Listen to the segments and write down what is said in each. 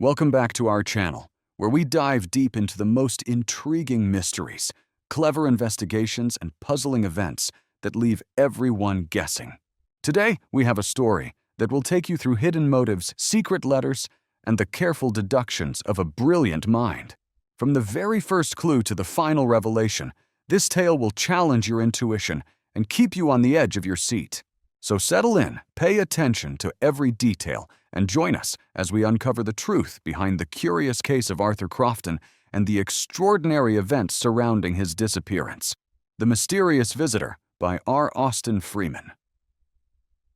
Welcome back to our channel, where we dive deep into the most intriguing mysteries, clever investigations, and puzzling events that leave everyone guessing. Today, we have a story that will take you through hidden motives, secret letters, and the careful deductions of a brilliant mind. From the very first clue to the final revelation, this tale will challenge your intuition and keep you on the edge of your seat. So settle in, pay attention to every detail, and join us as we uncover the truth behind the curious case of Arthur Crofton and the extraordinary events surrounding his disappearance. The Mysterious Visitor by R. Austin Freeman.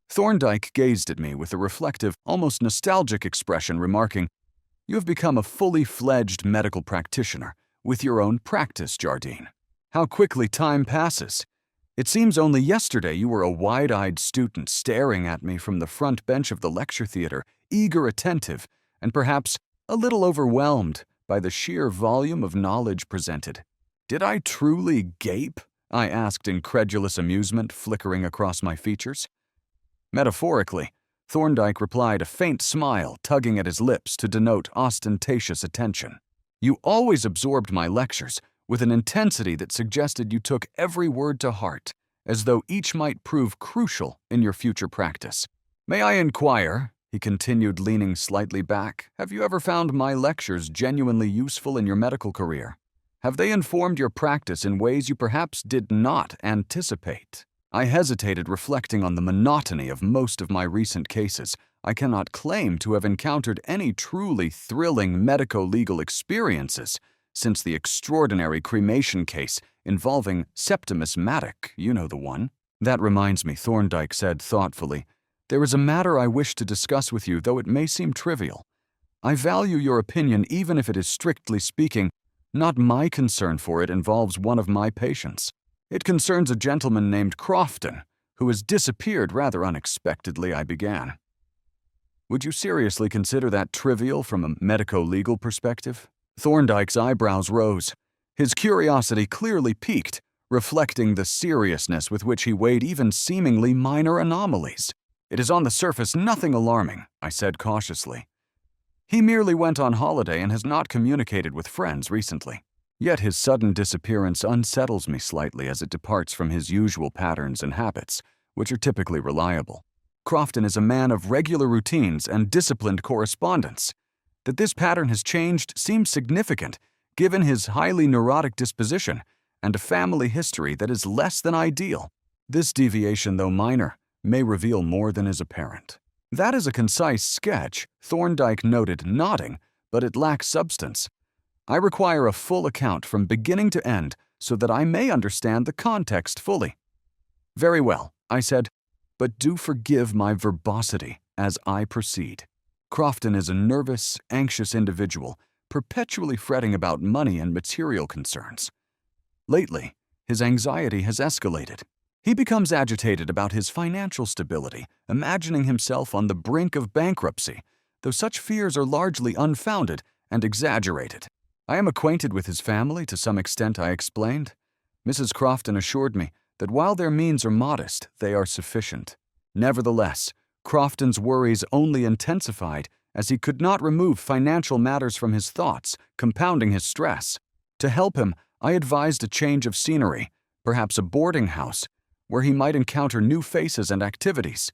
Thorndyke gazed at me with a reflective, almost nostalgic expression, remarking, "You have become a fully fledged medical practitioner with your own practice, Jardine. How quickly time passes. It seems only yesterday you were a wide-eyed student staring at me from the front bench of the lecture theater, eager, attentive, and perhaps a little overwhelmed by the sheer volume of knowledge presented." "Did I truly gape?" I asked, incredulous amusement flickering across my features. "Metaphorically," Thorndyke replied, a faint smile tugging at his lips to denote ostentatious attention. "You always absorbed my lectures with an intensity that suggested you took every word to heart, as though each might prove crucial in your future practice. May I inquire," he continued, leaning slightly back, "have you ever found my lectures genuinely useful in your medical career? Have they informed your practice in ways you perhaps did not anticipate?" I hesitated, reflecting on the monotony of most of my recent cases. I cannot claim to have encountered any truly thrilling medico-legal experiences since the extraordinary cremation case involving Septimus Maddock, you know the one. "That reminds me," Thorndyke said thoughtfully. "There is a matter I wish to discuss with you, though it may seem trivial. I value your opinion even if it is, strictly speaking, not my concern, for it involves one of my patients. It concerns a gentleman named Crofton, who has disappeared rather unexpectedly," I began. "Would you seriously consider that trivial from a medico-legal perspective?" Thorndyke's eyebrows rose. His curiosity clearly piqued, reflecting the seriousness with which he weighed even seemingly minor anomalies. "It is on the surface nothing alarming," I said cautiously. "He merely went on holiday and has not communicated with friends recently. Yet his sudden disappearance unsettles me slightly, as it departs from his usual patterns and habits, which are typically reliable. Crofton is a man of regular routines and disciplined correspondence. That this pattern has changed seems significant, given his highly neurotic disposition and a family history that is less than ideal. This deviation, though minor, may reveal more than is apparent." "That is a concise sketch," Thorndyke noted, nodding, "but it lacks substance. I require a full account from beginning to end so that I may understand the context fully." "Very well," I said, "but do forgive my verbosity as I proceed. Crofton is a nervous, anxious individual, perpetually fretting about money and material concerns. Lately, his anxiety has escalated. He becomes agitated about his financial stability, imagining himself on the brink of bankruptcy, though such fears are largely unfounded and exaggerated. I am acquainted with his family to some extent," I explained. "Mrs. Crofton assured me that while their means are modest, they are sufficient. Nevertheless, Crofton's worries only intensified as he could not remove financial matters from his thoughts, compounding his stress. To help him, I advised a change of scenery, perhaps a boarding house, where he might encounter new faces and activities.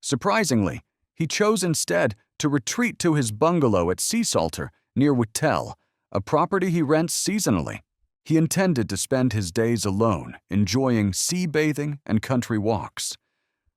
Surprisingly, he chose instead to retreat to his bungalow at Seasalter, near Whittle, a property he rents seasonally. He intended to spend his days alone, enjoying sea bathing and country walks.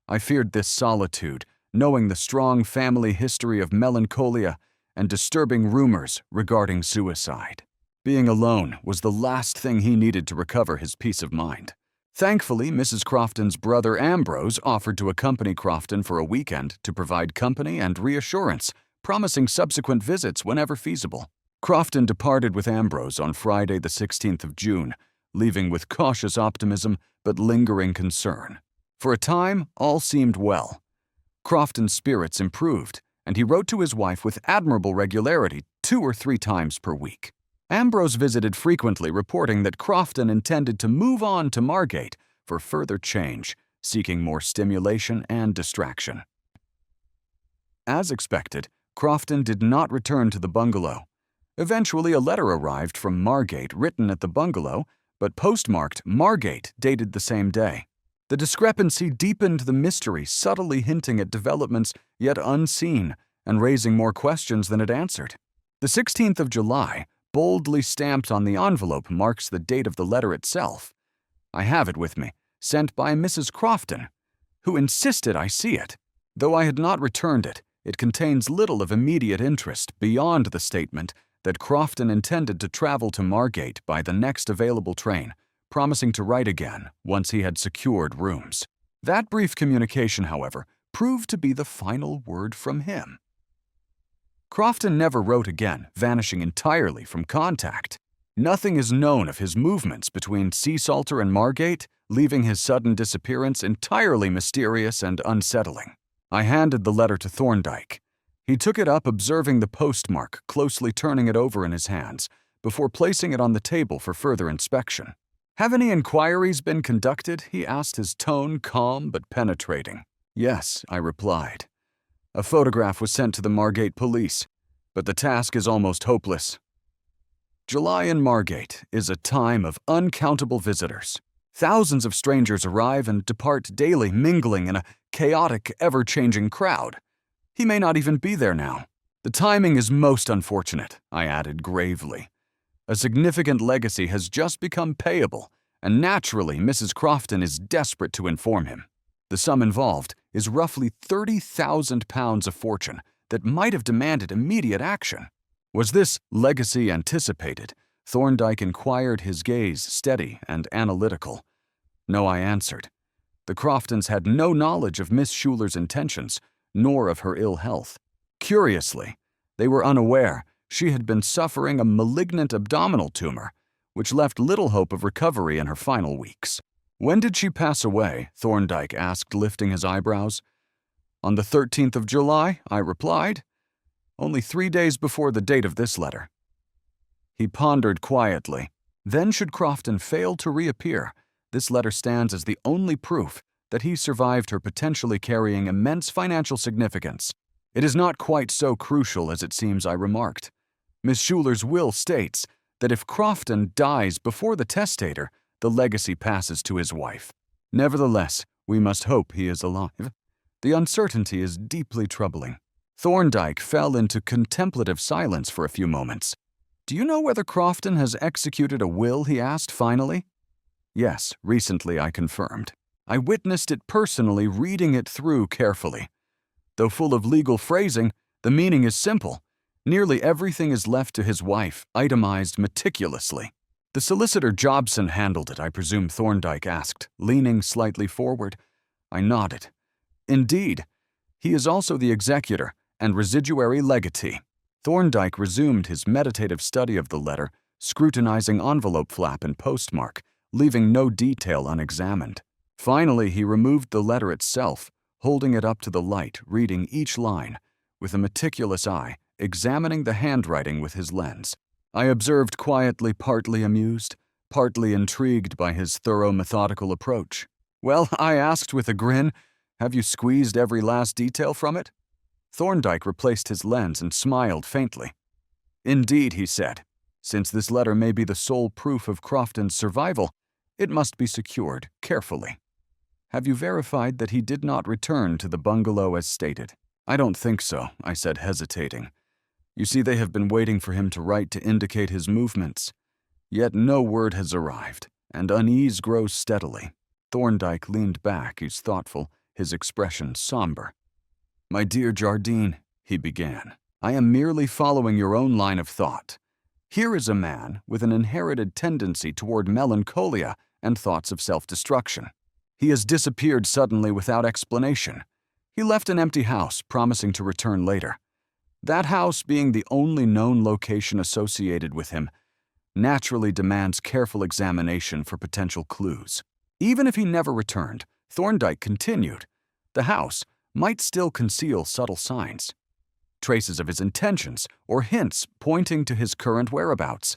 I feared this solitude, knowing the strong family history of melancholia and disturbing rumors regarding suicide. Being alone was the last thing he needed to recover his peace of mind. Thankfully, Mrs. Crofton's brother Ambrose offered to accompany Crofton for a weekend to provide company and reassurance, promising subsequent visits whenever feasible. Crofton departed with Ambrose on Friday the 16th of June, leaving with cautious optimism but lingering concern. For a time, all seemed well. Crofton's spirits improved, and he wrote to his wife with admirable regularity 2 or 3 times per week. Ambrose visited frequently, reporting that Crofton intended to move on to Margate for further change, seeking more stimulation and distraction. As expected, Crofton did not return to the bungalow. Eventually, a letter arrived from Margate written at the bungalow, but postmarked Margate, dated the same day. The discrepancy deepened the mystery, subtly hinting at developments yet unseen and raising more questions than it answered. The 16th of July, boldly stamped on the envelope, marks the date of the letter itself. I have it with me, sent by Mrs. Crofton, who insisted I see it. Though I had not returned it, it contains little of immediate interest beyond the statement that Crofton intended to travel to Margate by the next available train, promising to write again once he had secured rooms. That brief communication, however, proved to be the final word from him. Crofton never wrote again, vanishing entirely from contact. Nothing is known of his movements between Sea Salter and Margate, leaving his sudden disappearance entirely mysterious and unsettling. I handed the letter to Thorndyke. He took it up, observing the postmark, closely turning it over in his hands, before placing it on the table for further inspection. "Have any inquiries been conducted?" he asked, his tone calm but penetrating. "Yes," I replied. "A photograph was sent to the Margate police, but the task is almost hopeless." July in Margate is a time of uncountable visitors. Thousands of strangers arrive and depart daily, mingling in a chaotic, ever-changing crowd. He may not even be there now. "The timing is most unfortunate," I added gravely. "A significant legacy has just become payable, and naturally Mrs. Crofton is desperate to inform him. The sum involved is roughly £30,000 of fortune that might have demanded immediate action." Was this legacy anticipated? Thorndyke inquired, his gaze steady and analytical. "No," I answered. The Croftons had no knowledge of Miss Schuyler's intentions, nor of her ill health. Curiously, they were unaware she had been suffering a malignant abdominal tumor, which left little hope of recovery in her final weeks. "When did she pass away?" Thorndyke asked, lifting his eyebrows. "On the 13th of July, I replied. "Only 3 days before the date of this letter." He pondered quietly. "Then, should Crofton fail to reappear, this letter stands as the only proof that he survived her, potentially carrying immense financial significance. It is not quite so crucial as it seems," I remarked. "Miss Schuyler's will states that if Crofton dies before the testator, the legacy passes to his wife. Nevertheless, we must hope he is alive. The uncertainty is deeply troubling." Thorndyke fell into contemplative silence for a few moments. "Do you know whether Crofton has executed a will?" he asked finally. "Yes, recently," I confirmed. "I witnessed it personally, reading it through carefully. Though full of legal phrasing, the meaning is simple. Nearly everything is left to his wife, itemized meticulously." "The solicitor Jobson handled it, I presume?" Thorndyke asked, leaning slightly forward. I nodded. "Indeed. He is also the executor and residuary legatee." Thorndyke resumed his meditative study of the letter, scrutinizing envelope flap and postmark, leaving no detail unexamined. Finally, he removed the letter itself, holding it up to the light, reading each line, with a meticulous eye, examining the handwriting with his lens. I observed quietly, partly amused, partly intrigued by his thorough, methodical approach. "Well," I asked with a grin, "have you squeezed every last detail from it?" Thorndyke replaced his lens and smiled faintly. "Indeed," he said. "Since this letter may be the sole proof of Crofton's survival, it must be secured carefully." "Have you verified that he did not return to the bungalow as stated?" "I don't think so," I said, hesitating. "You see, they have been waiting for him to write to indicate his movements. Yet no word has arrived, and unease grows steadily." Thorndyke leaned back, his thoughtful, his expression somber. "My dear Jardine," he began, "I am merely following your own line of thought. Here is a man with an inherited tendency toward melancholia and thoughts of self-destruction. He has disappeared suddenly without explanation. He left an empty house, promising to return later. That house, being the only known location associated with him, naturally demands careful examination for potential clues. Even if he never returned," Thorndyke continued, "the house might still conceal subtle signs, traces of his intentions or hints pointing to his current whereabouts."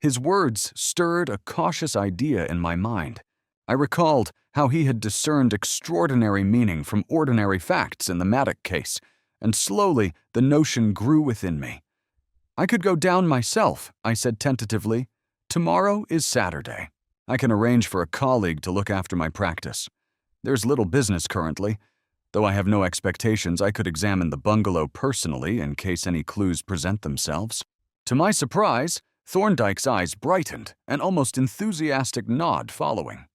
His words stirred a cautious idea in my mind. I recalled how he had discerned extraordinary meaning from ordinary facts in the Maddock case, and slowly the notion grew within me. I could go down myself, I said tentatively. Tomorrow is Saturday. I can arrange for a colleague to look after my practice. There's little business currently. Though I have no expectations, I could examine the bungalow personally in case any clues present themselves. To my surprise, Thorndyke's eyes brightened, an almost enthusiastic nod following.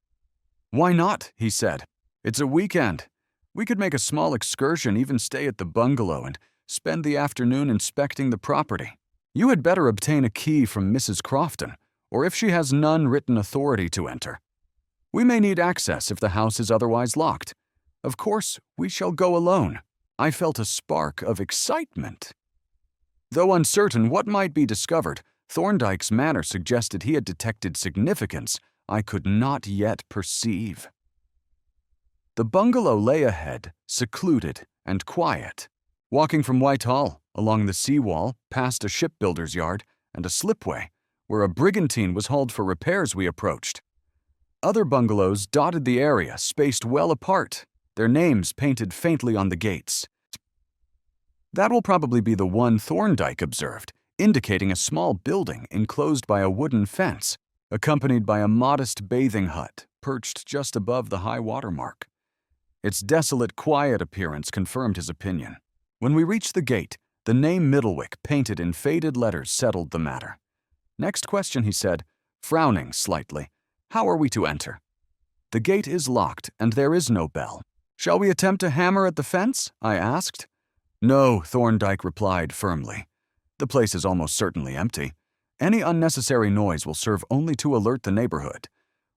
"Why not?" he said. "It's a weekend. We could make a small excursion, even stay at the bungalow, and spend the afternoon inspecting the property. You had better obtain a key from Mrs. Crofton, or if she has none written authority to enter. We may need access if the house is otherwise locked. Of course, we shall go alone." I felt a spark of excitement. Though uncertain what might be discovered, Thorndyke's manner suggested he had detected significance I could not yet perceive. The bungalow lay ahead, secluded and quiet. Walking from Whitehall, along the seawall, past a shipbuilder's yard and a slipway, where a brigantine was hauled for repairs, we approached. Other bungalows dotted the area, spaced well apart, their names painted faintly on the gates. That will probably be the one Thorndyke observed, indicating a small building enclosed by a wooden fence, accompanied by a modest bathing hut perched just above the high water mark. Its desolate, quiet appearance confirmed his opinion. When we reached the gate, the name Middlewick painted in faded letters settled the matter. "Next question," he said, frowning slightly. "How are we to enter?" "The gate is locked, and there is no bell. Shall we attempt to hammer at the fence?" I asked. "No," Thorndyke replied firmly. "The place is almost certainly empty. Any unnecessary noise will serve only to alert the neighborhood.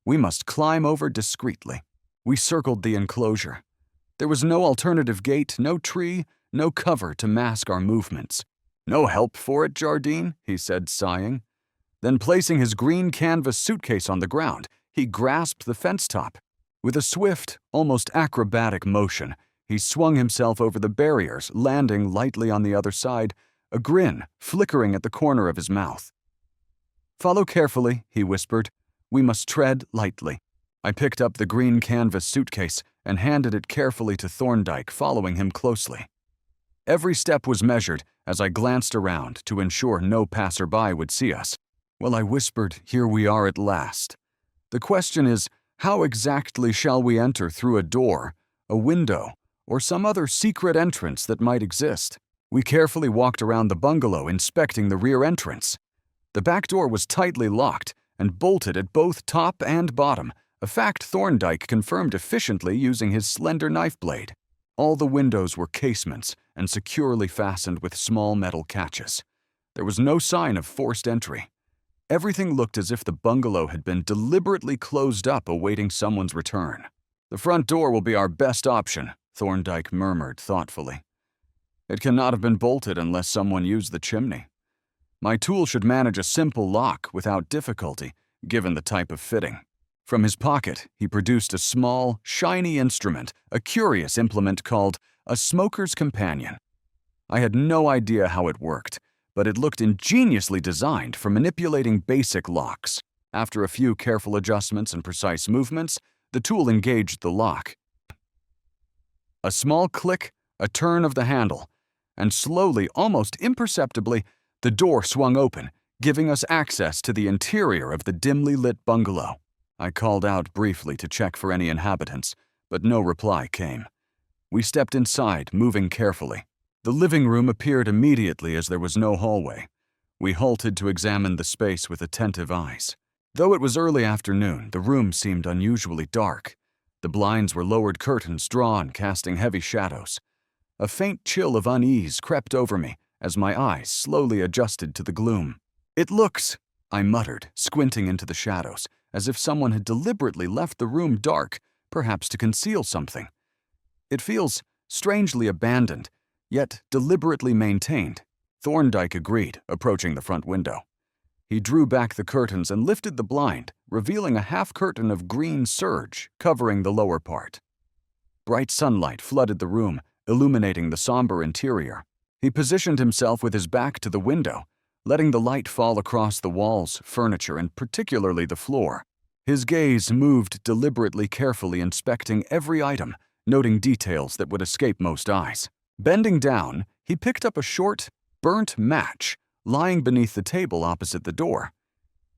We must climb over discreetly." We circled the enclosure. There was no alternative gate, no tree, no cover to mask our movements. "No help for it, Jardine?" he said, sighing. Then, placing his green canvas suitcase on the ground, he grasped the fence top. With a swift, almost acrobatic motion, he swung himself over the barriers, landing lightly on the other side, a grin flickering at the corner of his mouth. "Follow carefully," he whispered. "We must tread lightly." I picked up the green canvas suitcase and handed it carefully to Thorndyke, following him closely. Every step was measured as I glanced around to ensure no passerby would see us. Well, I whispered, "Here we are at last. The question is, how exactly shall we enter through a door, a window, or some other secret entrance that might exist?" We carefully walked around the bungalow, inspecting the rear entrance. The back door was tightly locked and bolted at both top and bottom, a fact Thorndyke confirmed efficiently using his slender knife blade. All the windows were casements and securely fastened with small metal catches. There was no sign of forced entry. Everything looked as if the bungalow had been deliberately closed up awaiting someone's return. "The front door will be our best option," Thorndyke murmured thoughtfully. "It cannot have been bolted unless someone used the chimney. My tool should manage a simple lock without difficulty, given the type of fitting." From his pocket, he produced a small, shiny instrument, a curious implement called a smoker's companion. I had no idea how it worked, but it looked ingeniously designed for manipulating basic locks. After a few careful adjustments and precise movements, the tool engaged the lock. A small click, a turn of the handle, and slowly, almost imperceptibly, the door swung open, giving us access to the interior of the dimly lit bungalow. I called out briefly to check for any inhabitants, but no reply came. We stepped inside, moving carefully. The living room appeared immediately as there was no hallway. We halted to examine the space with attentive eyes. Though it was early afternoon, the room seemed unusually dark. The blinds were lowered curtains drawn, casting heavy shadows. A faint chill of unease crept over me as my eyes slowly adjusted to the gloom. "It looks," I muttered, squinting into the shadows, as if someone had deliberately left the room dark, perhaps to conceal something. "It feels strangely abandoned, yet deliberately maintained." Thorndyke agreed, approaching the front window. He drew back the curtains and lifted the blind, revealing a half curtain of green serge covering the lower part. Bright sunlight flooded the room, illuminating the somber interior. He positioned himself with his back to the window, letting the light fall across the walls, furniture, and particularly the floor. His gaze moved deliberately, carefully inspecting every item, noting details that would escape most eyes. Bending down, he picked up a short, burnt match lying beneath the table opposite the door.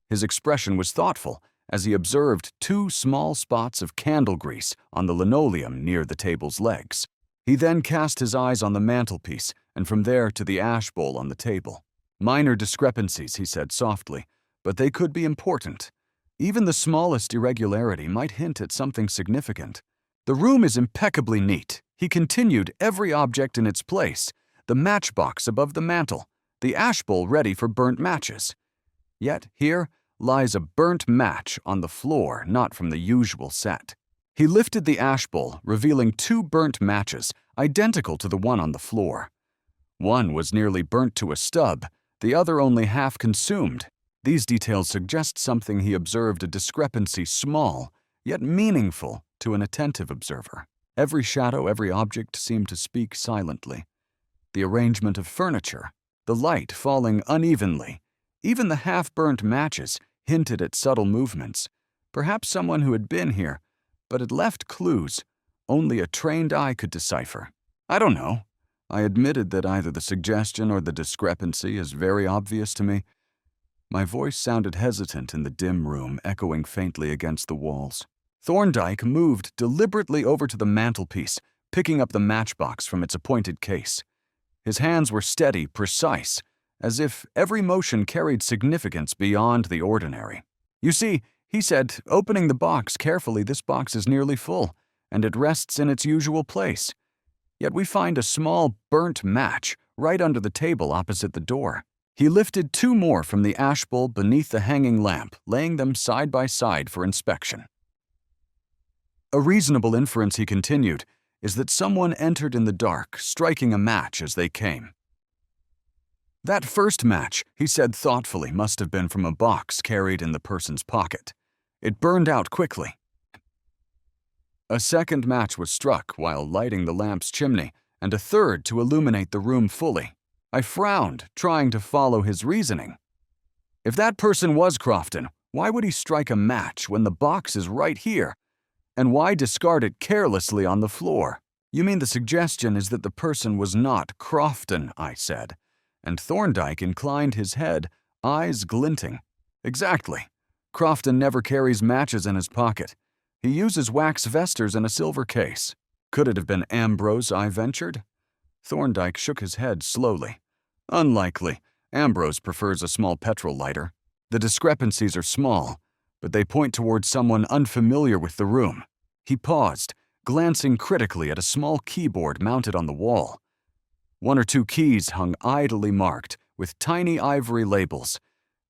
His expression was thoughtful as he observed two small spots of candle grease on the linoleum near the table's legs. He then cast his eyes on the mantelpiece and from there to the ash bowl on the table. "Minor discrepancies," he said softly, "but they could be important. Even the smallest irregularity might hint at something significant. The room is impeccably neat," he continued, "every object in its place, the matchbox above the mantel, the ash bowl ready for burnt matches. Yet here lies a burnt match on the floor, not from the usual set." He lifted the ash bowl, revealing two burnt matches, identical to the one on the floor. One was nearly burnt to a stub, the other only half consumed. These details suggest something he observed, a discrepancy small, yet meaningful to an attentive observer. Every shadow, every object seemed to speak silently. The arrangement of furniture, the light falling unevenly, even the half-burnt matches hinted at subtle movements. Perhaps someone who had been here, but had left clues only a trained eye could decipher. "I don't know." I admitted that either the suggestion or the discrepancy is very obvious to me. My voice sounded hesitant in the dim room, echoing faintly against the walls. Thorndyke moved deliberately over to the mantelpiece, picking up the matchbox from its appointed case. His hands were steady, precise, as if every motion carried significance beyond the ordinary. "You see," he said, opening the box carefully, "this box is nearly full, and it rests in its usual place. Yet we find a small burnt match right under the table opposite the door." He lifted two more from the ash bowl beneath the hanging lamp, laying them side by side for inspection. "A reasonable inference," he continued, "is that someone entered in the dark, striking a match as they came. That first match," he said thoughtfully, "must have been from a box carried in the person's pocket. It burned out quickly. A second match was struck while lighting the lamp's chimney, and a third to illuminate the room fully." I frowned, trying to follow his reasoning. If that person was Crofton, why would he strike a match when the box is right here? And why discard it carelessly on the floor? "You mean the suggestion is that the person was not Crofton," I said, and Thorndyke inclined his head, eyes glinting. "Exactly. Crofton never carries matches in his pocket. He uses wax vesters in a silver case. Could it have been Ambrose?" I ventured. Thorndyke shook his head slowly. "Unlikely. Ambrose prefers a small petrol lighter. The discrepancies are small, but they point towards someone unfamiliar with the room." He paused, glancing critically at a small keyboard mounted on the wall. One or two keys hung idly marked with tiny ivory labels,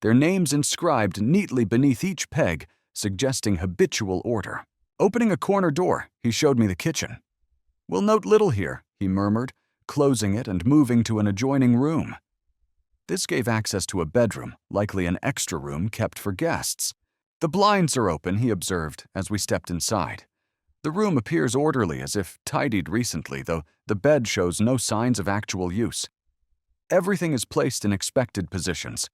their names inscribed neatly beneath each peg, suggesting habitual order. Opening a corner door, he showed me the kitchen. "We'll note little here," he murmured, closing it and moving to an adjoining room. This gave access to a bedroom, likely an extra room kept for guests. "The blinds are open," he observed as we stepped inside. "The room appears orderly, as if tidied recently, though the bed shows no signs of actual use. Everything is placed in expected positions."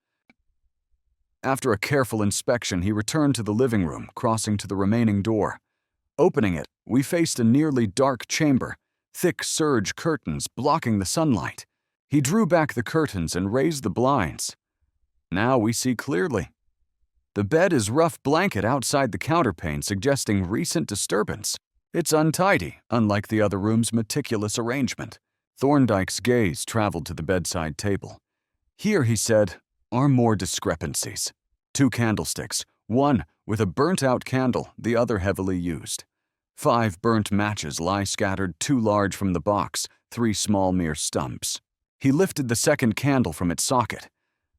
After a careful inspection, he returned to the living room, crossing to the remaining door. Opening it, we faced a nearly dark chamber, thick serge curtains blocking the sunlight. He drew back the curtains and raised the blinds. Now we see clearly. The bed is rough blanket outside the counterpane, suggesting recent disturbance. It's untidy, unlike the other room's meticulous arrangement. Thorndyke's gaze traveled to the bedside table. "Here," he said, "are more discrepancies. 2 candlesticks, one with a burnt-out candle, the other heavily used. 5 burnt matches lie scattered, 2 large from the box, 3 small mere stumps." He lifted the second candle from its socket.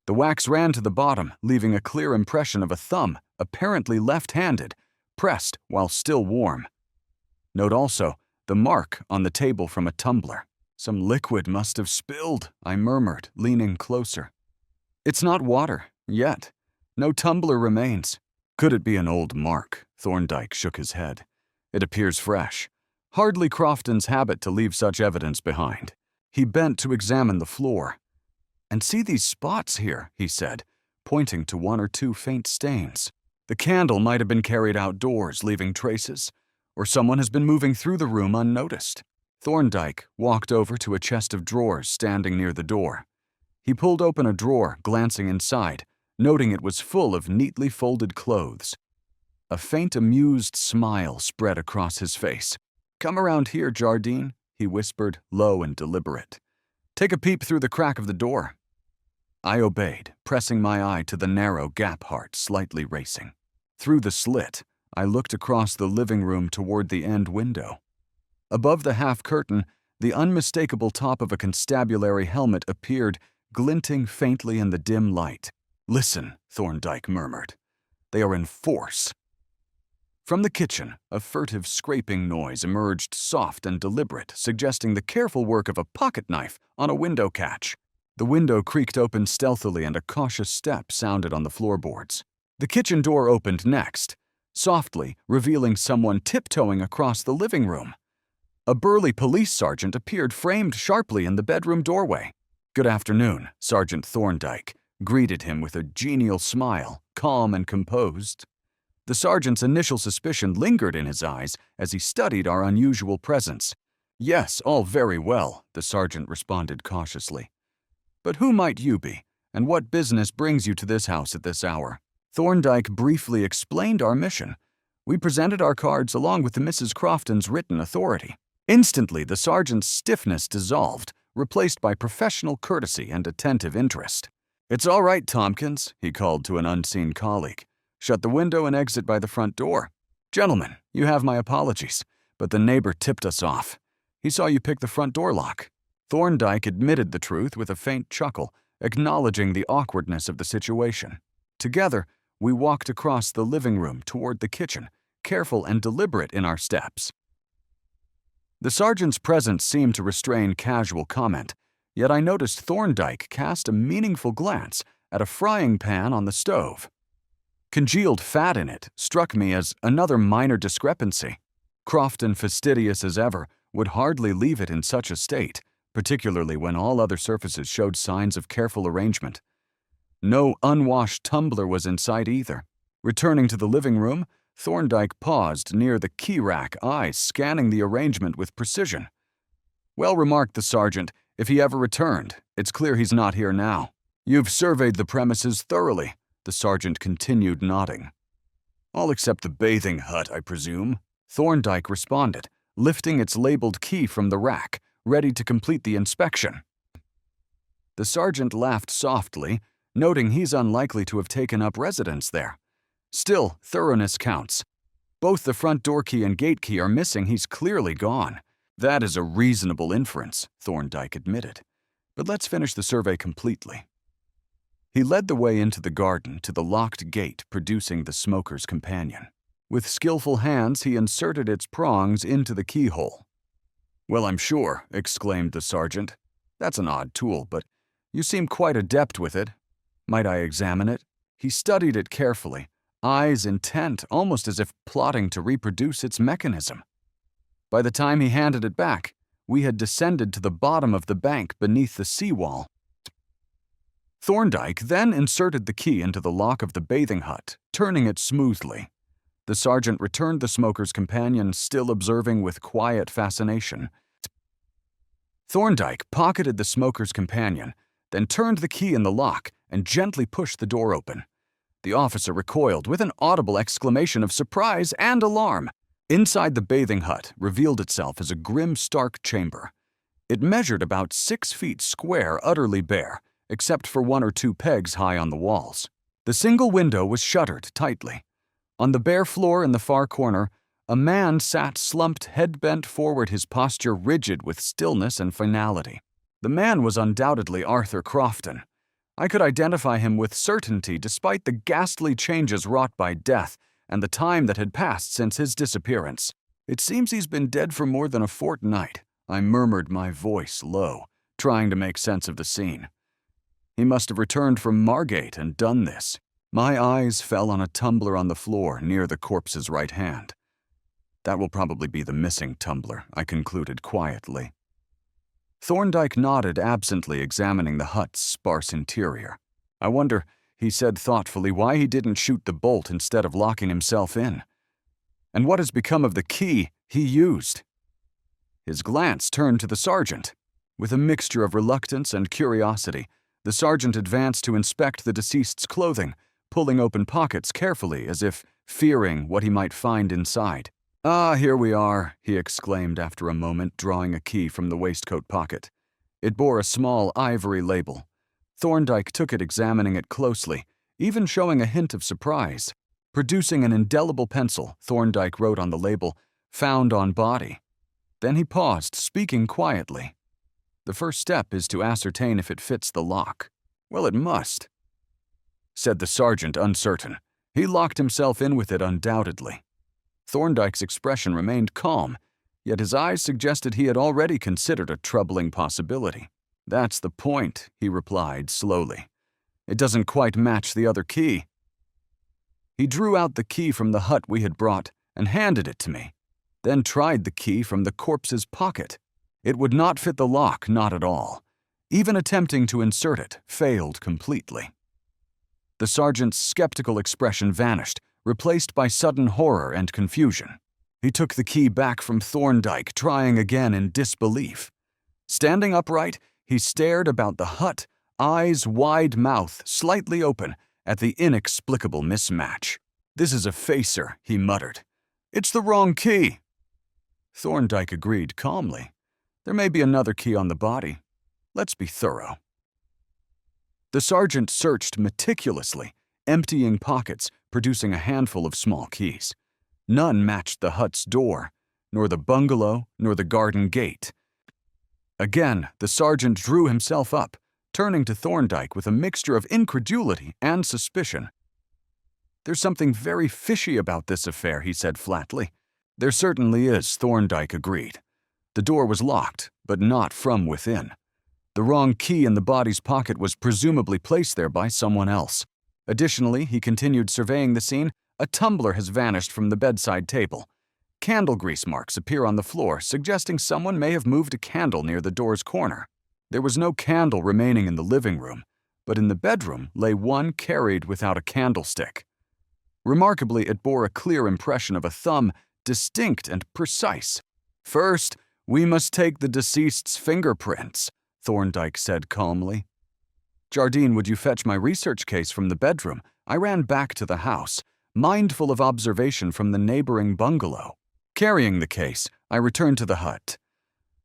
The wax ran to the bottom, leaving a clear impression of a thumb, apparently left-handed, pressed while still warm. Note also the mark on the table from a tumbler. "Some liquid must have spilled," I murmured, leaning closer. "It's not water, yet. No tumbler remains." "Could it be an old mark?" Thorndyke shook his head. "It appears fresh. Hardly Crofton's habit to leave such evidence behind." He bent to examine the floor. "And see these spots here," he said, pointing to 1 or 2 faint stains. "The candle might have been carried outdoors, leaving traces, or someone has been moving through the room unnoticed." Thorndyke walked over to a chest of drawers standing near the door. He pulled open a drawer, glancing inside, noting it was full of neatly folded clothes. A faint, amused smile spread across his face. "Come around here, Jardine," he whispered, low and deliberate. "Take a peep through the crack of the door." I obeyed, pressing my eye to the narrow gap, heart slightly racing. Through the slit, I looked across the living room toward the end window. Above the half curtain, the unmistakable top of a constabulary helmet appeared, glinting faintly in the dim light. "Listen," Thorndyke murmured. "They are in force." From the kitchen, a furtive scraping noise emerged, soft and deliberate, suggesting the careful work of a pocket knife on a window catch. The window creaked open stealthily and a cautious step sounded on the floorboards. The kitchen door opened next, softly, revealing someone tiptoeing across the living room. A burly police sergeant appeared framed sharply in the bedroom doorway. "Good afternoon," Sergeant Thorndyke greeted him with a genial smile, calm and composed. The sergeant's initial suspicion lingered in his eyes as he studied our unusual presence. "Yes, all very well," the sergeant responded cautiously. "But who might you be, and what business brings you to this house at this hour?" Thorndyke briefly explained our mission. We presented our cards along with the Mrs. Crofton's written authority. Instantly, the sergeant's stiffness dissolved, replaced by professional courtesy and attentive interest. "It's all right, Tompkins," he called to an unseen colleague. "Shut the window and exit by the front door. Gentlemen, you have my apologies, but the neighbor tipped us off. He saw you pick the front door lock." Thorndyke admitted the truth with a faint chuckle, acknowledging the awkwardness of the situation. Together, we walked across the living room toward the kitchen, careful and deliberate in our steps. The sergeant's presence seemed to restrain casual comment, yet I noticed Thorndyke cast a meaningful glance at a frying pan on the stove. Congealed fat in it struck me as another minor discrepancy. Crofton, fastidious as ever, would hardly leave it in such a state, particularly when all other surfaces showed signs of careful arrangement. No unwashed tumbler was in sight either. Returning to the living room, Thorndyke paused near the key rack, eyes scanning the arrangement with precision. "Well," remarked the sergeant, "if he ever returned. It's clear he's not here now." "You've surveyed the premises thoroughly," the sergeant continued, nodding. "All except the bathing hut, I presume," Thorndyke responded, lifting its labeled key from the rack, ready to complete the inspection. The sergeant laughed softly, noting he's unlikely to have taken up residence there. Still, thoroughness counts. Both the front door key and gate key are missing. He's clearly gone. "That is a reasonable inference," Thorndyke admitted. "But let's finish the survey completely." He led the way into the garden to the locked gate producing the smoker's companion. With skillful hands, he inserted its prongs into the keyhole. "Well, I'm sure," exclaimed the sergeant. "That's an odd tool, but you seem quite adept with it. Might I examine it?" He studied it carefully, eyes intent, almost as if plotting to reproduce its mechanism. By the time he handed it back, we had descended to the bottom of the bank beneath the seawall. Thorndyke then inserted the key into the lock of the bathing hut, turning it smoothly. The sergeant returned the smoker's companion, still observing with quiet fascination. Thorndyke pocketed the smoker's companion, then turned the key in the lock and gently pushed the door open. The officer recoiled with an audible exclamation of surprise and alarm. Inside the bathing hut revealed itself as a grim, stark chamber. It measured about 6 feet square, utterly bare, except for 1 or 2 pegs high on the walls. The single window was shuttered tightly. On the bare floor in the far corner, a man sat slumped, head bent forward, his posture rigid with stillness and finality. The man was undoubtedly Arthur Crofton. I could identify him with certainty despite the ghastly changes wrought by death and the time that had passed since his disappearance. "It seems he's been dead for more than a fortnight," I murmured, my voice low, trying to make sense of the scene. "He must have returned from Margate and done this." My eyes fell on a tumbler on the floor near the corpse's right hand. "That will probably be the missing tumbler," I concluded quietly. Thorndyke nodded absently, examining the hut's sparse interior. "I wonder," he said thoughtfully, "why he didn't shoot the bolt instead of locking himself in. And what has become of the key he used?" His glance turned to the sergeant. With a mixture of reluctance and curiosity, the sergeant advanced to inspect the deceased's clothing, pulling open pockets carefully as if fearing what he might find inside. "Ah, here we are," he exclaimed after a moment, drawing a key from the waistcoat pocket. It bore a small ivory label. Thorndyke took it, examining it closely, even showing a hint of surprise. Producing an indelible pencil, Thorndyke wrote on the label, "Found on body." Then he paused, speaking quietly. "The first step is to ascertain if it fits the lock." "Well, it must," said the sergeant, uncertain. He locked himself in with it undoubtedly. Thorndyke's expression remained calm, yet his eyes suggested he had already considered a troubling possibility. "That's the point," he replied slowly. "It doesn't quite match the other key." He drew out the key from the hut we had brought and handed it to me, then tried the key from the corpse's pocket. It would not fit the lock, not at all. Even attempting to insert it failed completely. The sergeant's skeptical expression vanished, replaced by sudden horror and confusion. He took the key back from Thorndyke, trying again in disbelief. Standing upright, he stared about the hut, eyes wide, mouth slightly open, at the inexplicable mismatch. "This is a facer," he muttered. "It's the wrong key." Thorndyke agreed calmly. "There may be another key on the body. Let's be thorough." The sergeant searched meticulously, emptying pockets, producing a handful of small keys. None matched the hut's door, nor the bungalow, nor the garden gate. Again, the sergeant drew himself up, turning to Thorndyke with a mixture of incredulity and suspicion. "There's something very fishy about this affair," he said flatly. "There certainly is," Thorndyke agreed. The door was locked, but not from within. The wrong key in the body's pocket was presumably placed there by someone else. Additionally, he continued surveying the scene, a tumbler has vanished from the bedside table. Candle grease marks appear on the floor, suggesting someone may have moved a candle near the door's corner. There was no candle remaining in the living room, but in the bedroom lay one carried without a candlestick. Remarkably, it bore a clear impression of a thumb, distinct and precise. "First, we must take the deceased's fingerprints," Thorndyke said calmly. "Jardine, would you fetch my research case from the bedroom?" I ran back to the house, mindful of observation from the neighboring bungalow. Carrying the case, I returned to the hut.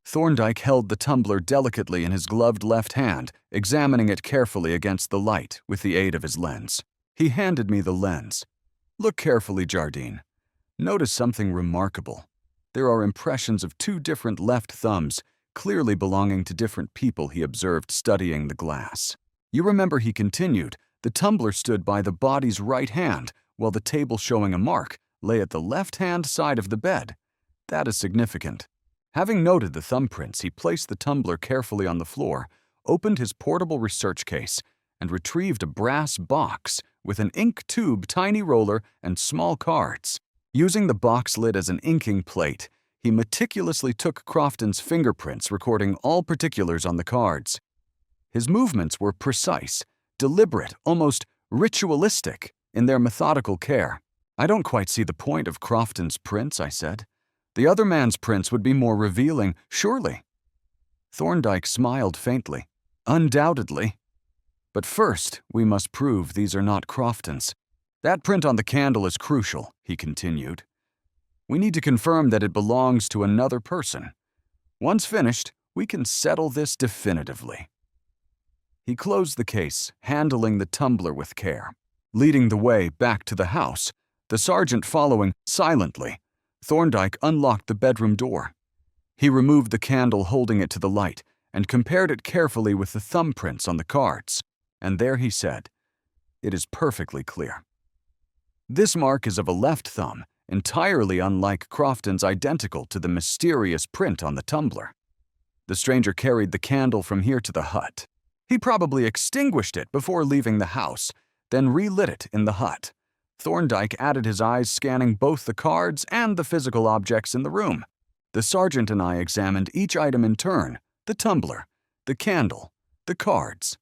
Thorndyke held the tumbler delicately in his gloved left hand, examining it carefully against the light with the aid of his lens. He handed me the lens. "Look carefully, Jardine. Notice something remarkable. There are impressions of two different left thumbs, clearly belonging to different people," he observed, studying the glass. "You remember," he continued, "the tumbler stood by the body's right hand, while the table showing a mark lay at the left-hand side of the bed. That is significant." Having noted the thumbprints, he placed the tumbler carefully on the floor, opened his portable research case, and retrieved a brass box with an ink tube, tiny roller, and small cards. Using the box lid as an inking plate, he meticulously took Crofton's fingerprints, recording all particulars on the cards. His movements were precise, deliberate, almost ritualistic in their methodical care. "I don't quite see the point of Crofton's prints," I said. "The other man's prints would be more revealing, surely." Thorndyke smiled faintly. "Undoubtedly. But first, we must prove these are not Crofton's. That print on the candle is crucial," he continued. "We need to confirm that it belongs to another person. Once finished, we can settle this definitively." He closed the case, handling the tumbler with care. Leading the way back to the house, the sergeant following silently, Thorndyke unlocked the bedroom door. He removed the candle, holding it to the light, and compared it carefully with the thumbprints on the cards. And there he said, "It is perfectly clear. This mark is of a left thumb, entirely unlike Crofton's, identical to the mysterious print on the tumbler. The stranger carried the candle from here to the hut. He probably extinguished it before leaving the house, then relit it in the hut." Thorndyke added, his eyes scanning both the cards and the physical objects in the room. The sergeant and I examined each item in turn: the tumbler, the candle, the cards.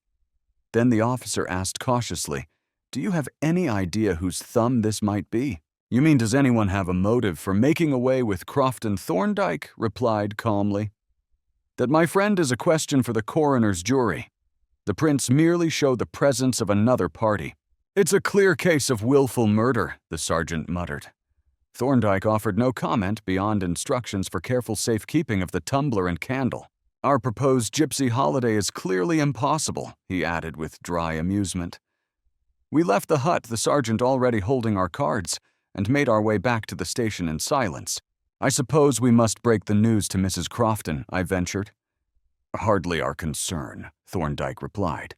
Then the officer asked cautiously, "Do you have any idea whose thumb this might be?" "You mean, does anyone have a motive for making away with Crofton Thorndyke?" replied calmly. "That, my friend, is a question for the coroner's jury. The prints merely show the presence of another party." "It's a clear case of willful murder," the sergeant muttered. Thorndyke offered no comment beyond instructions for careful safekeeping of the tumbler and candle. "Our proposed gypsy holiday is clearly impossible," he added with dry amusement. We left the hut, the sergeant already holding our cards, and made our way back to the station in silence. "I suppose we must break the news to Mrs. Crofton," I ventured. "Hardly our concern," Thorndyke replied.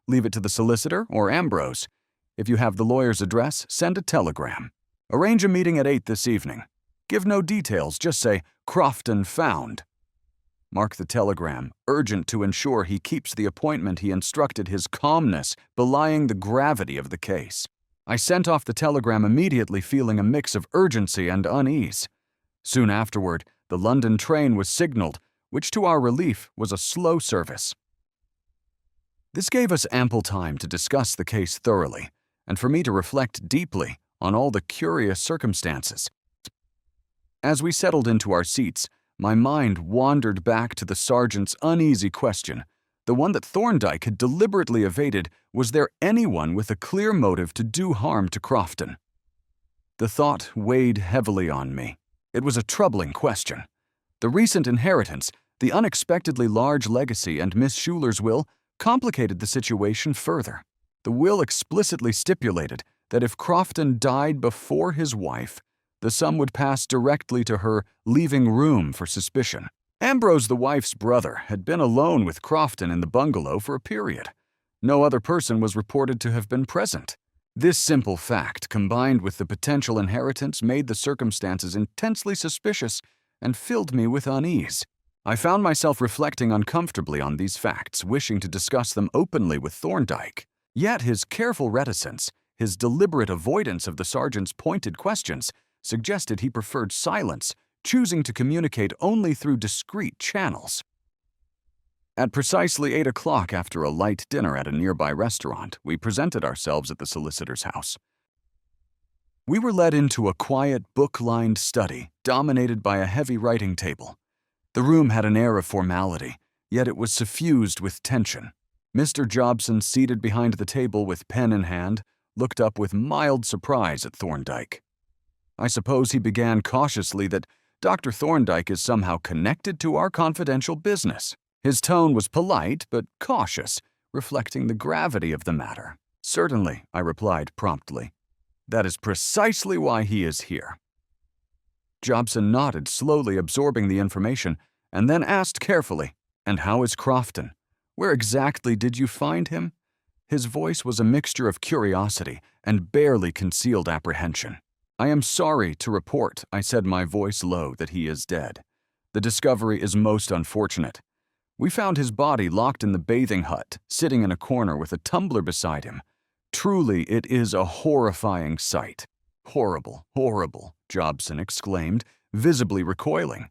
"Leave it to the solicitor or Ambrose. If you have the lawyer's address, send a telegram. Arrange a meeting at 8 this evening. Give no details, just say, 'Crofton found.' Mark the telegram, urgent to ensure he keeps the appointment he instructed, his calmness belying the gravity of the case." I sent off the telegram immediately, feeling a mix of urgency and unease. Soon afterward, the London train was signaled, which to our relief was a slow service. This gave us ample time to discuss the case thoroughly, and for me to reflect deeply on all the curious circumstances. As we settled into our seats, my mind wandered back to the sergeant's uneasy question, the one that Thorndyke had deliberately evaded: was there anyone with a clear motive to do harm to Crofton? The thought weighed heavily on me. It was a troubling question. The recent inheritance, the unexpectedly large legacy, and Miss Schuyler's will complicated the situation further. The will explicitly stipulated that if Crofton died before his wife, the sum would pass directly to her, leaving room for suspicion. Ambrose, the wife's brother, had been alone with Crofton in the bungalow for a period. No other person was reported to have been present. This simple fact, combined with the potential inheritance, made the circumstances intensely suspicious and filled me with unease. I found myself reflecting uncomfortably on these facts, wishing to discuss them openly with Thorndyke. Yet his careful reticence, his deliberate avoidance of the sergeant's pointed questions, suggested he preferred silence, choosing to communicate only through discreet channels. At precisely 8 o'clock, after a light dinner at a nearby restaurant, we presented ourselves at the solicitor's house. We were led into a quiet, book-lined study, dominated by a heavy writing table. The room had an air of formality, yet it was suffused with tension. Mr. Jobson, seated behind the table with pen in hand, looked up with mild surprise at Thorndyke. I suppose he began cautiously that Dr. Thorndyke is somehow connected to our confidential business. His tone was polite but cautious, reflecting the gravity of the matter. "Certainly," I replied promptly. "That is precisely why he is here." Jobson nodded, slowly absorbing the information, and then asked carefully, "And how is Crofton? Where exactly did you find him?" His voice was a mixture of curiosity and barely concealed apprehension. "I am sorry to report," I said, my voice low, "that he is dead. The discovery is most unfortunate. We found his body locked in the bathing hut, sitting in a corner with a tumbler beside him. Truly, it is a horrifying sight." "Horrible, horrible," Jobson exclaimed, visibly recoiling.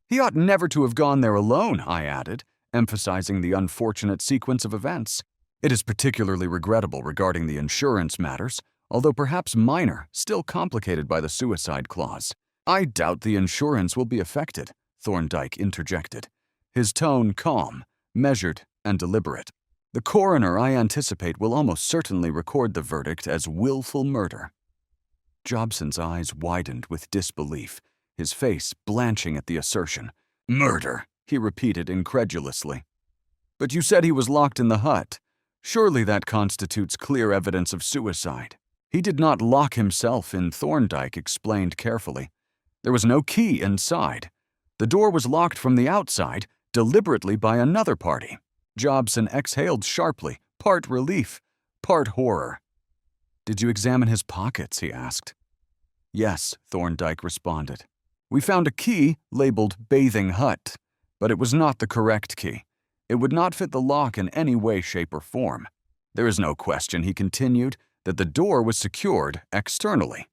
"He ought never to have gone there alone," I added, emphasizing the unfortunate sequence of events. "It is particularly regrettable regarding the insurance matters, although perhaps minor, still complicated by the suicide clause." "I doubt the insurance will be affected," Thorndyke interjected, his tone calm, measured, and deliberate. "The coroner, I anticipate, will almost certainly record the verdict as willful murder." Jobson's eyes widened with disbelief, his face blanching at the assertion. "Murder," he repeated incredulously. "But you said he was locked in the hut. Surely that constitutes clear evidence of suicide." "He did not lock himself in," Thorndyke explained carefully. "There was no key inside. The door was locked from the outside, deliberately by another party." Jobson exhaled sharply, part relief, part horror. "Did you examine his pockets?" he asked. "Yes," Thorndyke responded. "We found a key labeled Bathing Hut, but it was not the correct key. It would not fit the lock in any way, shape, or form. There is no question," he continued, "that the door was secured externally.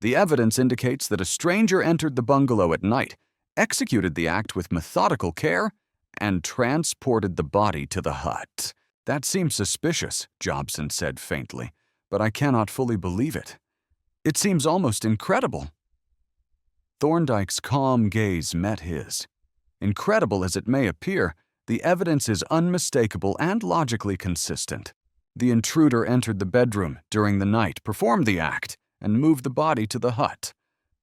The evidence indicates that a stranger entered the bungalow at night, executed the act with methodical care, and transported the body to the hut." "That seems suspicious," Jobson said faintly, "but I cannot fully believe it." It seems almost incredible." Thorndyke's calm gaze met his. Incredible as it may appear, the evidence is unmistakable and logically consistent. The intruder entered the bedroom during the night, performed the act, and moved the body to the hut.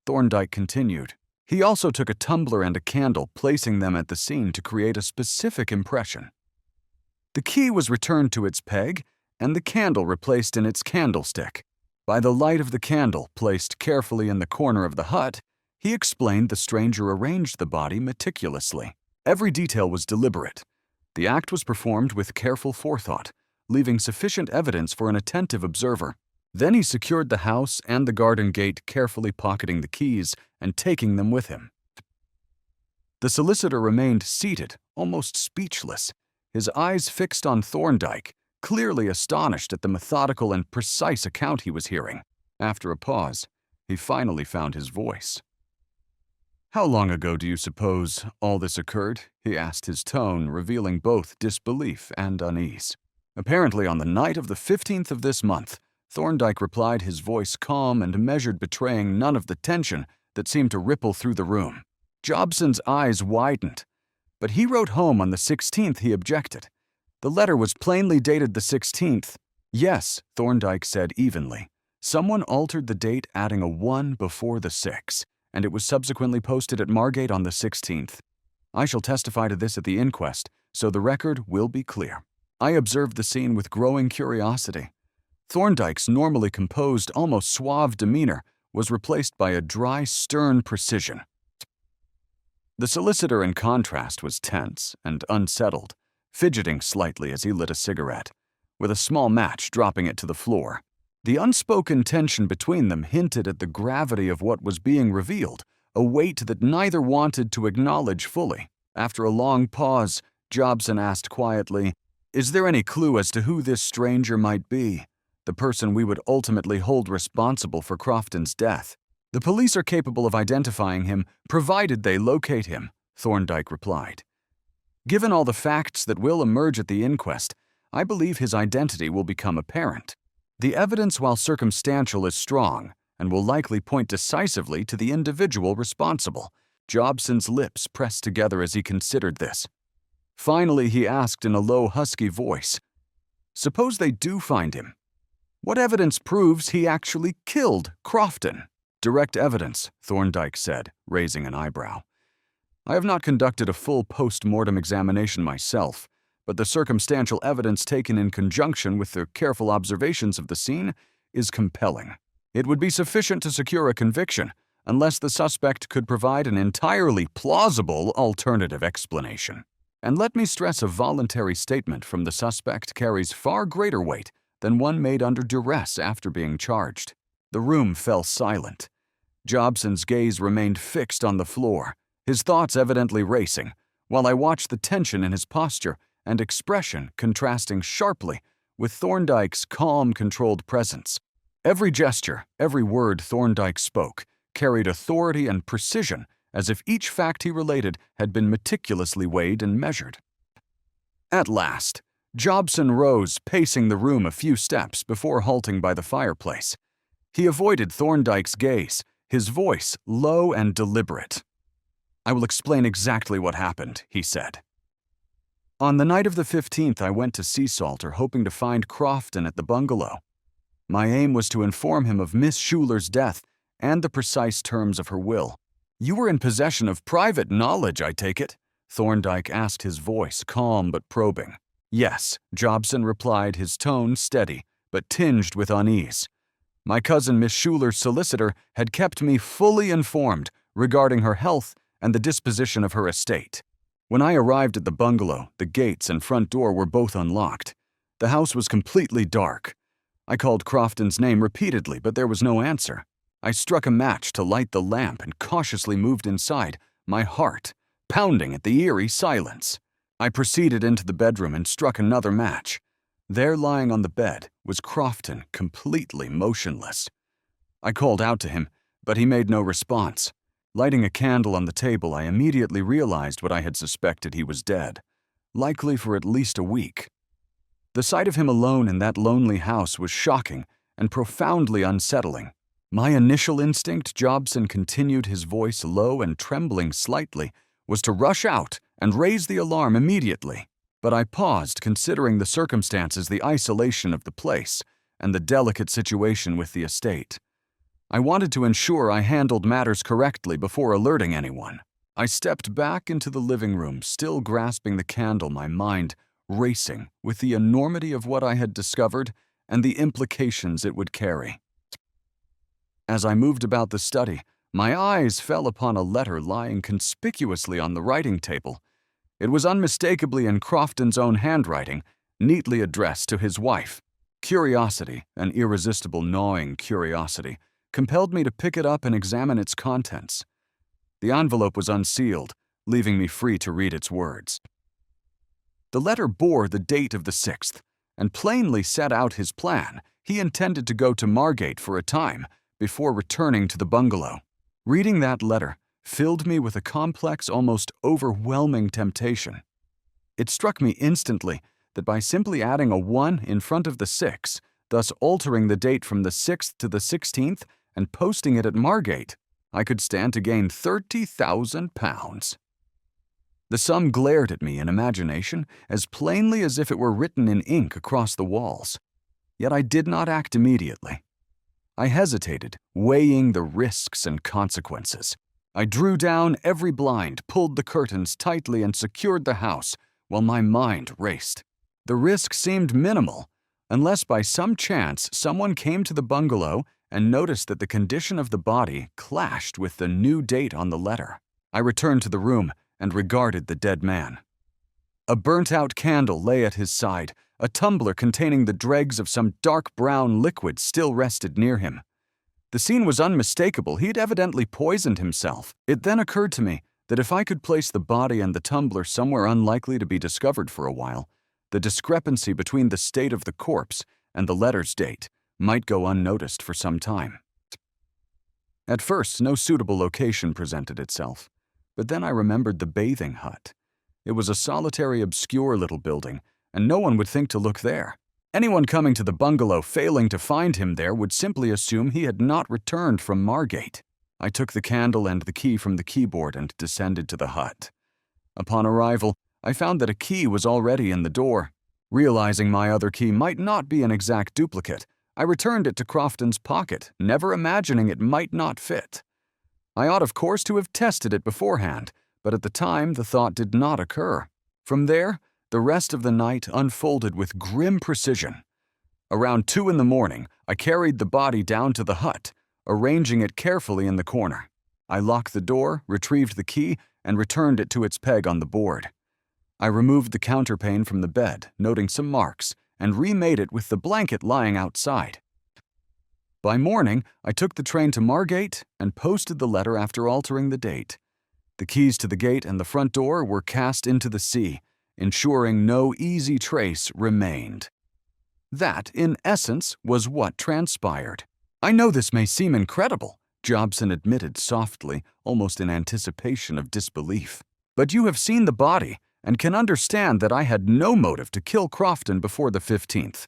Thorndyke continued. He also took a tumbler and a candle, placing them at the scene to create a specific impression. The key was returned to its peg, and the candle replaced in its candlestick. By the light of the candle, placed carefully in the corner of the hut, he explained the stranger arranged the body meticulously. Every detail was deliberate. The act was performed with careful forethought, leaving sufficient evidence for an attentive observer. Then he secured the house and the garden gate, carefully pocketing the keys and taking them with him. The solicitor remained seated, almost speechless, his eyes fixed on Thorndyke, clearly astonished at the methodical and precise account he was hearing. After a pause, he finally found his voice. "How long ago do you suppose all this occurred?" he asked, his tone revealing both disbelief and unease. "Apparently on the night of the 15th of this month," Thorndyke replied, his voice calm and measured, betraying none of the tension that seemed to ripple through the room. Jobson's eyes widened. "But he wrote home on the 16th," he objected. "The letter was plainly dated the 16th. "Yes," Thorndyke said evenly. "Someone altered the date, adding a 1 before the 6, and it was subsequently posted at Margate on the 16th. I shall testify to this at the inquest, so the record will be clear." I observed the scene with growing curiosity. Thorndyke's normally composed, almost suave demeanor was replaced by a dry, stern precision. The solicitor, in contrast, was tense and unsettled, fidgeting slightly as he lit a cigarette, with a small match dropping it to the floor. The unspoken tension between them hinted at the gravity of what was being revealed, a weight that neither wanted to acknowledge fully. After a long pause, Jobson asked quietly, "Is there any clue as to who this stranger might be? The person we would ultimately hold responsible for Crofton's death." "The police are capable of identifying him, provided they locate him," Thorndyke replied. "Given all the facts that will emerge at the inquest, I believe his identity will become apparent. The evidence, while circumstantial, is strong and will likely point decisively to the individual responsible." Jobson's lips pressed together as he considered this. Finally, he asked in a low, husky voice, "Suppose they do find him. What evidence proves he actually killed Crofton?" "Direct evidence," Thorndyke said, raising an eyebrow. "I have not conducted a full post-mortem examination myself, but the circumstantial evidence taken in conjunction with the careful observations of the scene is compelling. It would be sufficient to secure a conviction, unless the suspect could provide an entirely plausible alternative explanation. And let me stress, a voluntary statement from the suspect carries far greater weight than one made under duress after being charged." The room fell silent. Jobson's gaze remained fixed on the floor, his thoughts evidently racing, while I watched the tension in his posture and expression contrasting sharply with Thorndyke's calm, controlled presence. Every gesture, every word Thorndyke spoke carried authority and precision, as if each fact he related had been meticulously weighed and measured. At last, Jobson rose, pacing the room a few steps before halting by the fireplace. He avoided Thorndyke's gaze, his voice low and deliberate. "I will explain exactly what happened," he said. "On the night of the 15th, I went to Seasalter, hoping to find Crofton at the bungalow. My aim was to inform him of Miss Schuyler's death and the precise terms of her will." "You were in possession of private knowledge, I take it?" Thorndyke asked, his voice calm but probing. "Yes," Jobson replied, his tone steady, but tinged with unease. "My cousin, Miss Schuyler's solicitor, had kept me fully informed regarding her health and the disposition of her estate. When I arrived at the bungalow, the gates and front door were both unlocked. The house was completely dark. I called Crofton's name repeatedly, but there was no answer. I struck a match to light the lamp and cautiously moved inside, my heart pounding at the eerie silence. I proceeded into the bedroom and struck another match. There, lying on the bed, was Crofton, completely motionless. I called out to him, but he made no response. Lighting a candle on the table, I immediately realized what I had suspected: he was dead, likely for at least a week. The sight of him alone in that lonely house was shocking and profoundly unsettling. My initial instinct, Jobson continued, his voice low and trembling slightly, was to rush out and raise the alarm immediately. But I paused, considering the circumstances, the isolation of the place, and the delicate situation with the estate. I wanted to ensure I handled matters correctly before alerting anyone. I stepped back into the living room, still grasping the candle, my mind racing with the enormity of what I had discovered and the implications it would carry. As I moved about the study, my eyes fell upon a letter lying conspicuously on the writing table. It was unmistakably in Crofton's own handwriting, neatly addressed to his wife. Curiosity, an irresistible gnawing curiosity, compelled me to pick it up and examine its contents. The envelope was unsealed, leaving me free to read its words. The letter bore the date of the 6th, and plainly set out his plan. He intended to go to Margate for a time before returning to the bungalow. Reading that letter filled me with a complex, almost overwhelming temptation. It struck me instantly that by simply adding a 1 in front of the 6, thus altering the date from the 6th to the 16th and posting it at Margate, I could stand to gain £30,000. The sum glared at me in imagination as plainly as if it were written in ink across the walls. Yet I did not act immediately. I hesitated, weighing the risks and consequences. I drew down every blind, pulled the curtains tightly, and secured the house while my mind raced. The risk seemed minimal, unless by some chance someone came to the bungalow and noticed that the condition of the body clashed with the new date on the letter. I returned to the room and regarded the dead man. A burnt-out candle lay at his side. A tumbler containing the dregs of some dark brown liquid still rested near him. The scene was unmistakable. He had evidently poisoned himself. It then occurred to me that if I could place the body and the tumbler somewhere unlikely to be discovered for a while, the discrepancy between the state of the corpse and the letter's date might go unnoticed for some time. At first, no suitable location presented itself, but then I remembered the bathing hut. It was a solitary, obscure little building, and no one would think to look there. Anyone coming to the bungalow failing to find him there would simply assume he had not returned from Margate. I took the candle and the key from the keyboard and descended to the hut. Upon arrival, I found that a key was already in the door. Realizing my other key might not be an exact duplicate, I returned it to Crofton's pocket, never imagining it might not fit. I ought, of course, to have tested it beforehand, but at the time the thought did not occur. From there, the rest of the night unfolded with grim precision. Around 2 a.m, I carried the body down to the hut, arranging it carefully in the corner. I locked the door, retrieved the key, and returned it to its peg on the board. I removed the counterpane from the bed, noting some marks, and remade it with the blanket lying outside. By morning, I took the train to Margate and posted the letter after altering the date. The keys to the gate and the front door were cast into the sea, ensuring no easy trace remained. That, in essence, was what transpired. I know this may seem incredible, Jobson admitted softly, almost in anticipation of disbelief. But you have seen the body and can understand that I had no motive to kill Crofton before the 15th.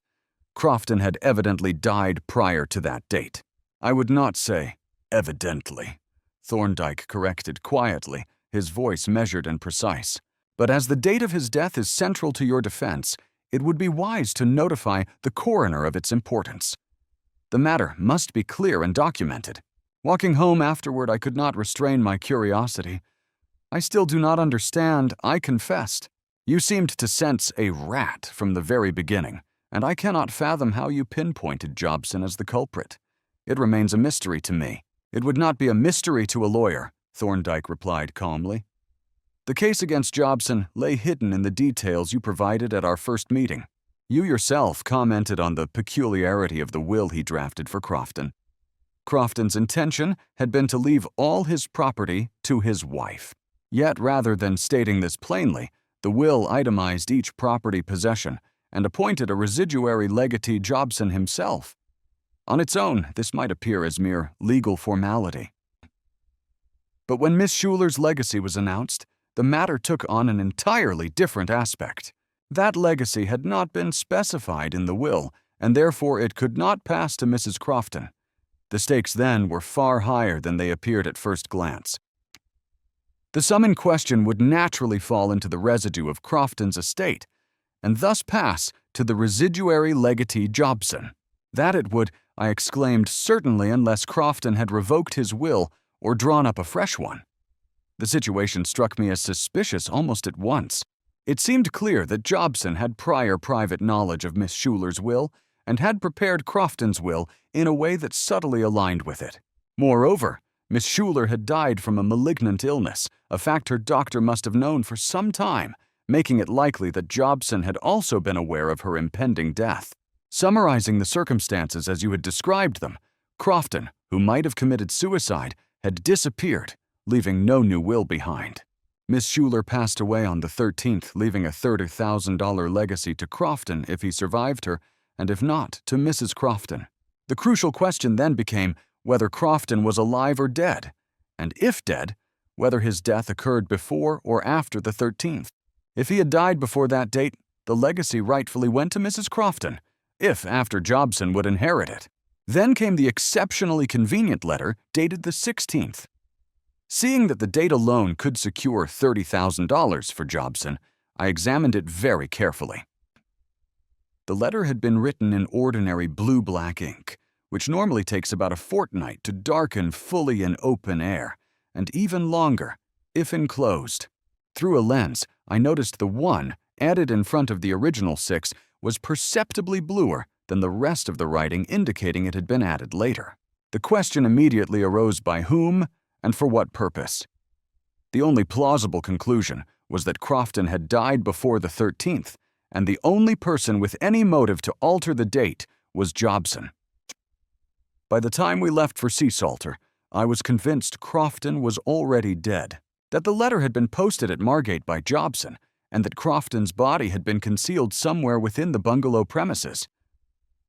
Crofton had evidently died prior to that date. I would not say evidently, Thorndyke corrected quietly, his voice measured and precise. But as the date of his death is central to your defense, it would be wise to notify the coroner of its importance. The matter must be clear and documented. Walking home afterward, I could not restrain my curiosity. I still do not understand, I confessed. You seemed to sense a rat from the very beginning, and I cannot fathom how you pinpointed Jobson as the culprit. It remains a mystery to me. It would not be a mystery to a lawyer, Thorndyke replied calmly. The case against Jobson lay hidden in the details you provided at our first meeting. You yourself commented on the peculiarity of the will he drafted for Crofton. Crofton's intention had been to leave all his property to his wife. Yet, rather than stating this plainly, the will itemized each property possession and appointed a residuary legatee Jobson himself. On its own, this might appear as mere legal formality. But when Miss Schuyler's legacy was announced, the matter took on an entirely different aspect. That legacy had not been specified in the will, and therefore it could not pass to Mrs. Crofton. The stakes then were far higher than they appeared at first glance. The sum in question would naturally fall into the residue of Crofton's estate, and thus pass to the residuary legatee Jobson. That it would, I exclaimed, certainly, unless Crofton had revoked his will or drawn up a fresh one. The situation struck me as suspicious almost at once. It seemed clear that Jobson had prior private knowledge of Miss Schuyler's will and had prepared Crofton's will in a way that subtly aligned with it. Moreover, Miss Schuyler had died from a malignant illness, a fact her doctor must have known for some time, making it likely that Jobson had also been aware of her impending death. Summarizing the circumstances as you had described them, Crofton, who might have committed suicide, had disappeared, leaving no new will behind. Miss Schuyler passed away on the 13th, leaving a $30,000 legacy to Crofton if he survived her, and if not, to Mrs. Crofton. The crucial question then became whether Crofton was alive or dead, and if dead, whether his death occurred before or after the 13th. If he had died before that date, the legacy rightfully went to Mrs. Crofton, if after Jobson would inherit it. Then came the exceptionally convenient letter dated the 16th. Seeing that the date alone could secure $30,000 for Jobson, I examined it very carefully. The letter had been written in ordinary blue-black ink, which normally takes about a fortnight to darken fully in open air, and even longer, if enclosed. Through a lens, I noticed the 1, added in front of the original 6, was perceptibly bluer than the rest of the writing, indicating it had been added later. The question immediately arose by whom and for what purpose. The only plausible conclusion was that Crofton had died before the 13th, and the only person with any motive to alter the date was Jobson. By the time we left for Sea Salter, I was convinced Crofton was already dead, that the letter had been posted at Margate by Jobson, and that Crofton's body had been concealed somewhere within the bungalow premises.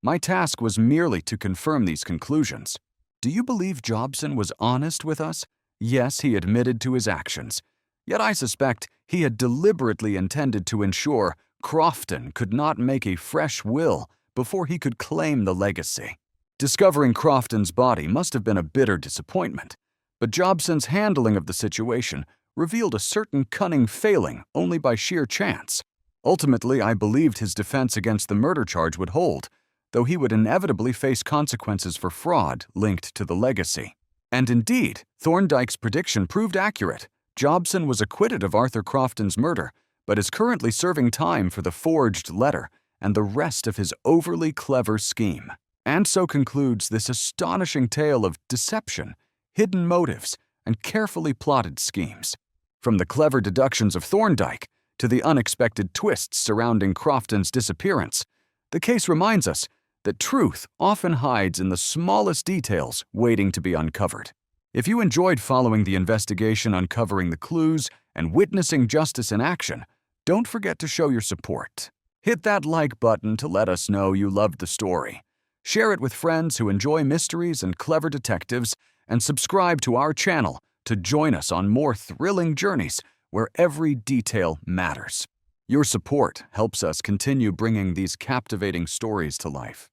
My task was merely to confirm these conclusions. Do you believe Jobson was honest with us? Yes, he admitted to his actions. Yet I suspect he had deliberately intended to ensure Crofton could not make a fresh will before he could claim the legacy. Discovering Crofton's body must have been a bitter disappointment, but Jobson's handling of the situation revealed a certain cunning failing only by sheer chance. Ultimately, I believed his defense against the murder charge would hold, though he would inevitably face consequences for fraud linked to the legacy. And indeed, Thorndyke's prediction proved accurate. Jobson was acquitted of Arthur Crofton's murder, but is currently serving time for the forged letter and the rest of his overly clever scheme. And so concludes this astonishing tale of deception, hidden motives, and carefully plotted schemes. From the clever deductions of Thorndyke to the unexpected twists surrounding Crofton's disappearance, the case reminds us that truth often hides in the smallest details waiting to be uncovered. If you enjoyed following the investigation, uncovering the clues, and witnessing justice in action, don't forget to show your support. Hit that like button to let us know you loved the story. Share it with friends who enjoy mysteries and clever detectives, and subscribe to our channel to join us on more thrilling journeys where every detail matters. Your support helps us continue bringing these captivating stories to life.